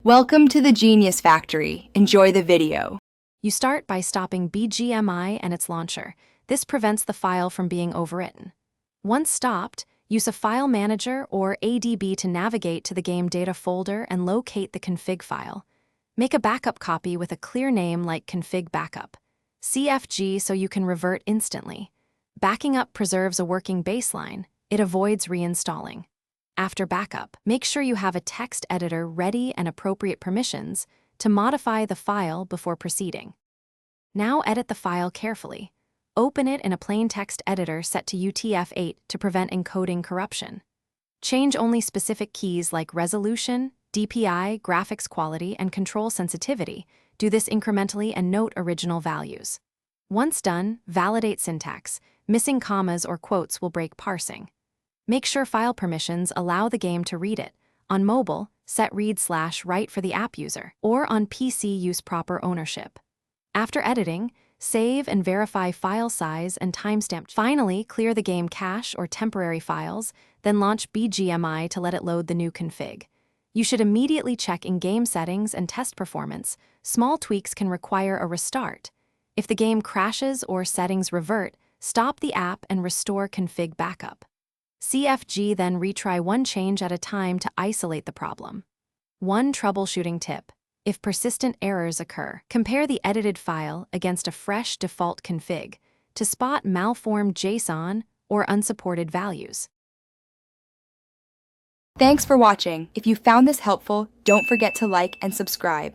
Welcome to the Genius Factory. Enjoy the video. You start by stopping Bgmi and its launcher. This prevents the file from being overwritten. Once stopped, use a file manager or ADB to navigate to the game data folder and locate the config file. Make a backup copy with a clear name like config backup. CFG so you can revert instantly. Backing up preserves a working baseline. It avoids reinstalling. After backup, make sure you have a text editor ready and appropriate permissions to modify the file before proceeding. Now edit the file carefully. Open it in a plain text editor set to UTF-8 to prevent encoding corruption. Change only specific keys like resolution, DPI, graphics quality, and control sensitivity. Do this incrementally and note original values. Once done, validate syntax. Missing commas or quotes will break parsing. Make sure file permissions allow the game to read it. On mobile, set read/write for the app user, or on PC use proper ownership. After editing, save and verify file size and timestamp. Finally, clear the game cache or temporary files, then launch Bgmi to let it load the new config. You should immediately check in-game settings and test performance. Small tweaks can require a restart. If the game crashes or settings revert, stop the app and restore config backup. CFG then retry one change at a time to isolate the problem. One troubleshooting tip: if persistent errors occur, compare the edited file against a fresh default config to spot malformed JSON or unsupported values. Thanks for watching. If you found this helpful, don't forget to like and subscribe.